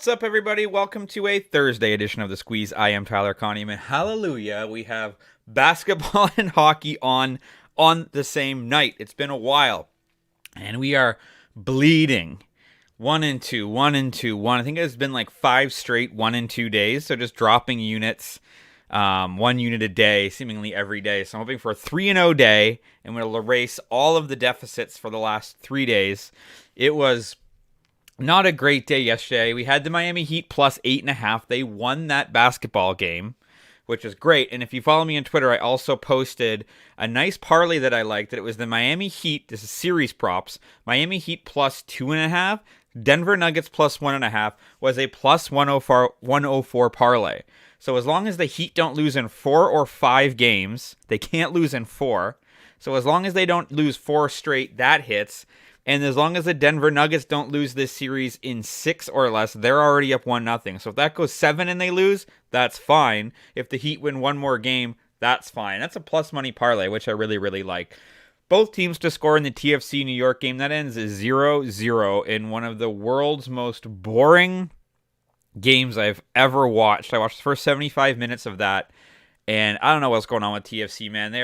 What's up, everybody? Welcome to a Thursday edition of The Squeeze. I am Tyler Coneyman. Hallelujah. We have basketball and hockey on the same night. It's been a while, and we are bleeding. 1-2, 1-2, 1. I think it's been like 5 straight 1-2 days, so just dropping units, 1 unit a day, seemingly every day. So I'm hoping for a 3-0 day, and we'll erase all of the deficits for the last 3 days. It was not a great day yesterday. We had the Miami Heat plus 8.5. They won that basketball game, which is great. And if you follow me on Twitter, I also posted a nice parlay that I liked. That it was the Miami Heat. This is series props. Miami Heat plus 2.5. Denver Nuggets plus 1.5 was a plus 104 parlay. So as long as the Heat don't lose in 4 or 5 games, they can't lose in 4. So as long as they don't lose 4 straight, that hits. And as long as the Denver Nuggets don't lose this series in 6 or less, they're already up 1-0. So if that goes 7 and they lose, that's fine. If the Heat win one more game, that's fine. That's a plus money parlay, which I really, really like. Both teams to score in the TFC New York game. That ends 0-0 in one of the world's most boring games I've ever watched. I watched the first 75 minutes of that. And I don't know what's going on with TFC, man. They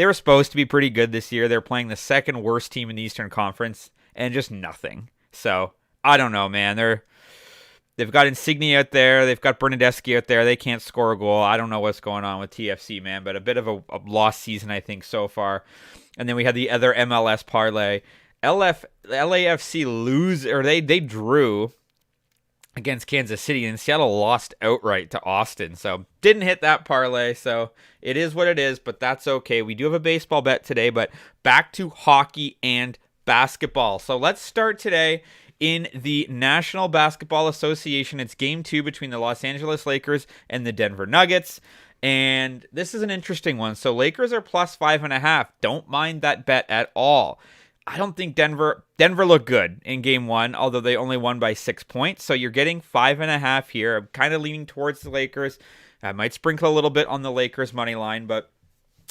were supposed to be pretty good this year. They're playing the second worst team in the Eastern Conference and just nothing. So, I don't know, man. They've got Insigne out there. They've got Bernadeschi out there. They can't score a goal. I don't know what's going on with TFC, man. But a bit of a lost season, I think, so far. And then we had the other MLS parlay. LAFC they drew against Kansas City, and Seattle lost outright to Austin. So didn't hit that parlay. So it is what it is, but that's okay. We do have a baseball bet today, but back to hockey and basketball. So let's start today in the National Basketball Association. It's game 2 between the Los Angeles Lakers and the Denver Nuggets. And this is an interesting one. So Lakers are plus 5.5. Don't mind that bet at all. I don't think Denver looked good in game 1, although they only won by 6 points. So you're getting 5.5 here. I'm kind of leaning towards the Lakers. I might sprinkle a little bit on the Lakers money line, but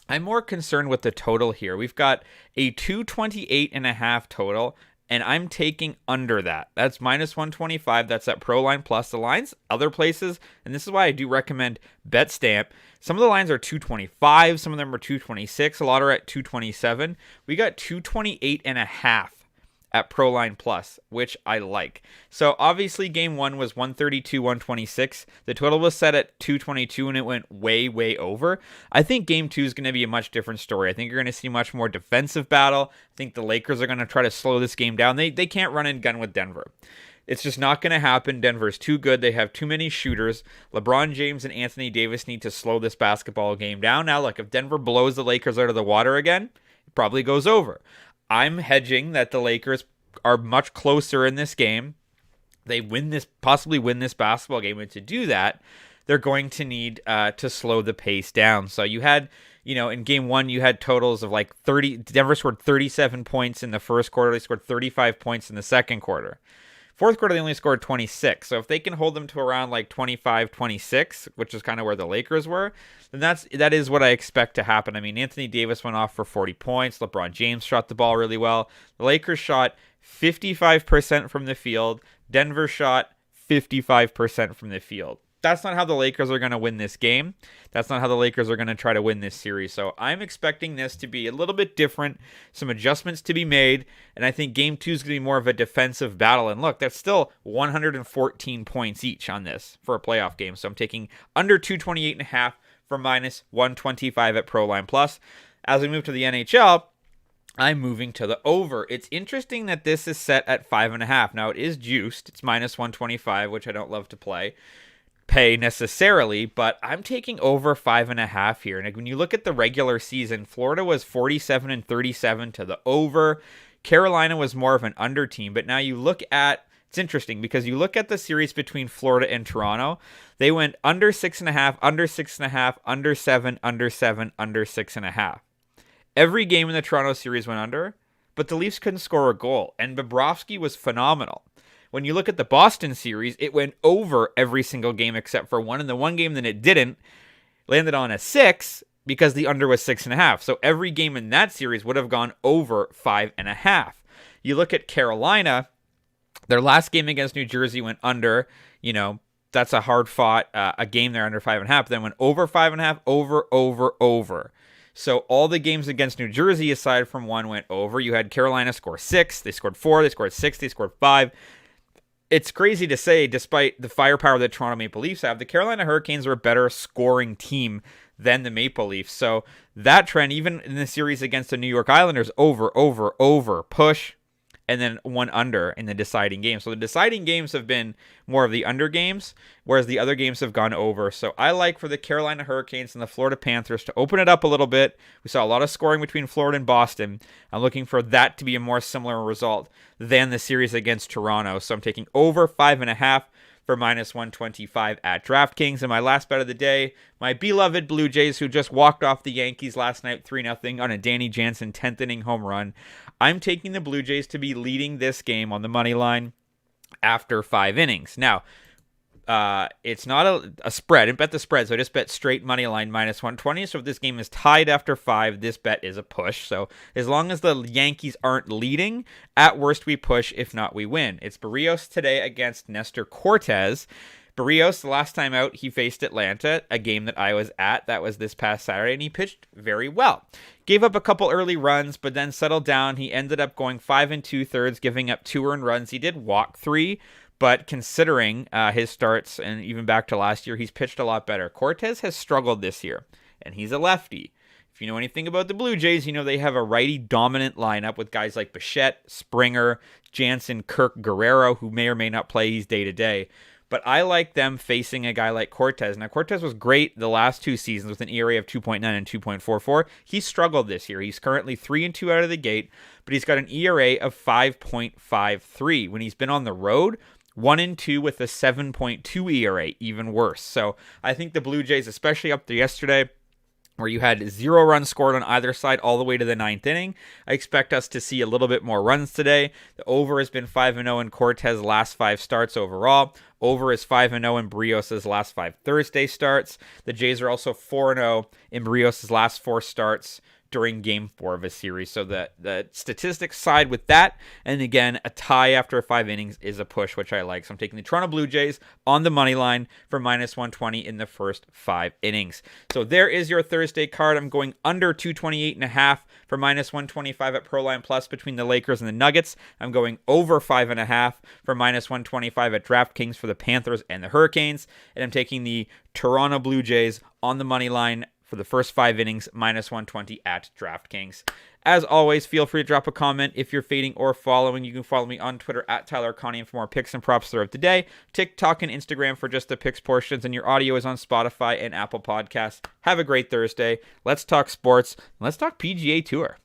I'm more concerned with the total here. We've got a 228.5 total, and I'm taking under that. That's minus 125. That's at ProLine Plus. The lines other places, and this is why I do recommend BetStamp. Some of the lines are 225. Some of them are 226. A lot are at 227. We got 228.5 at ProLine Plus, which I like. So obviously game 1 was 132-126. The total was set at 222, and it went way, way over. I think game 2 is going to be a much different story. I think you're going to see much more defensive battle. I think the Lakers are going to try to slow this game down. They can't run and gun with Denver. It's just not going to happen. Denver's too good. They have too many shooters. LeBron James and Anthony Davis need to slow this basketball game down. Now, look, if Denver blows the Lakers out of the water again, it probably goes over. I'm hedging that the Lakers are much closer in this game. They possibly win this basketball game. And to do that, they're going to need to slow the pace down. So you had, in game 1, you had totals of like 30. Denver scored 37 points in the first quarter. They scored 35 points in the second quarter. Fourth quarter, they only scored 26. So if they can hold them to around like 25, 26, which is kind of where the Lakers were, then that is what I expect to happen. I mean, Anthony Davis went off for 40 points. LeBron James shot the ball really well. The Lakers shot 55% from the field. Denver shot 55% from the field. That's not how the Lakers are going to win this game. That's not how the Lakers are going to try to win this series. So I'm expecting this to be a little bit different, some adjustments to be made, and I think game 2 is going to be more of a defensive battle. And look, that's still 114 points each on this for a playoff game. So I'm taking under 228.5 for minus 125 at ProLine Plus. As we move to the NHL, I'm moving to the over. It's interesting that this is set at 5.5. Now, it is juiced. It's minus 125, which I don't love to pay necessarily, but I'm taking over 5.5 here. And when you look at the regular season, Florida was 47-37 to the over. Carolina was more of an under team, but now you look at, it's interesting because you look at the series between Florida and Toronto, they went under 6.5, under 6.5, under 7, under 7, under 6.5. Every game in the Toronto series went under, but the Leafs couldn't score a goal, and Bobrovsky was phenomenal. When you look at the Boston series, it went over every single game except for one. And the one game that it didn't landed on a 6 because the under was 6.5. So every game in that series would have gone over 5.5. You look at Carolina, Their last game against New Jersey went under. That's a hard fought a game there under 5.5. Then went over 5.5, over. So all the games against New Jersey, aside from one, went over. You had Carolina score 6. They scored 4. They scored 6. They scored 5. It's crazy to say, despite the firepower that Toronto Maple Leafs have, the Carolina Hurricanes are a better scoring team than the Maple Leafs. So that trend, even in the series against the New York Islanders, over, push, and then one under in the deciding game. So the deciding games have been more of the under games, whereas the other games have gone over. So I like for the Carolina Hurricanes and the Florida Panthers to open it up a little bit. We saw a lot of scoring between Florida and Boston. I'm looking for that to be a more similar result than the series against Toronto. So I'm taking over 5.5 for -125 at DraftKings. And my last bet of the day, my beloved Blue Jays, who just walked off the Yankees last night 3-0 on a Danny Jansen 10th inning home run. I'm taking the Blue Jays to be leading this game on the money line after 5 innings. Now, it's not a spread. I didn't bet the spread, so I just bet straight money line -120. So if this game is tied after 5, this bet is a push. So as long as the Yankees aren't leading, at worst we push. If not, we win. It's Barrios today against Nestor Cortes. Barrios, the last time out, he faced Atlanta, a game that I was at. That was this past Saturday, and he pitched very well. Gave up a couple early runs, but then settled down. He ended up going 5 2/3, giving up 2 earned runs. He did walk 3, but considering his starts and even back to last year, he's pitched a lot better. Cortes has struggled this year, and he's a lefty. If you know anything about the Blue Jays, you know they have a righty-dominant lineup with guys like Bichette, Springer, Jansen, Kirk, Guerrero, who may or may not play. He's day-to-day. But I like them facing a guy like Cortes. Now, Cortes was great the last 2 seasons with an ERA of 2.9 and 2.44. He's struggled this year. He's currently 3-2 out of the gate, but he's got an ERA of 5.53. When he's been on the road, 1-2 with a 7.2 ERA, even worse. So I think the Blue Jays, especially up there yesterday, where you had 0 runs scored on either side all the way to the 9th inning. I expect us to see a little bit more runs today. The over has been 5-0 in Cortes' last 5 starts overall. Over is 5-0 in Barrios' last 5 Thursday starts. The Jays are also 4-0 in Barrios' last 4 starts during Game 4 of a series. So the statistics side with that. And again, a tie after 5 innings is a push, which I like. So I'm taking the Toronto Blue Jays on the money line for -120 in the first 5 innings. So there is your Thursday card. I'm going under 228.5 for -125 at Proline Plus between the Lakers and the Nuggets. I'm going over 5.5 for -125 at DraftKings for the Panthers and the Hurricanes. And I'm taking the Toronto Blue Jays on the money line for the first 5 innings, -120 at DraftKings. As always, feel free to drop a comment if you're fading or following. You can follow me on Twitter at Tyler Connie for more picks and props throughout the day. TikTok and Instagram for just the picks portions, and your audio is on Spotify and Apple Podcasts. Have a great Thursday. Let's talk sports. Let's talk PGA Tour.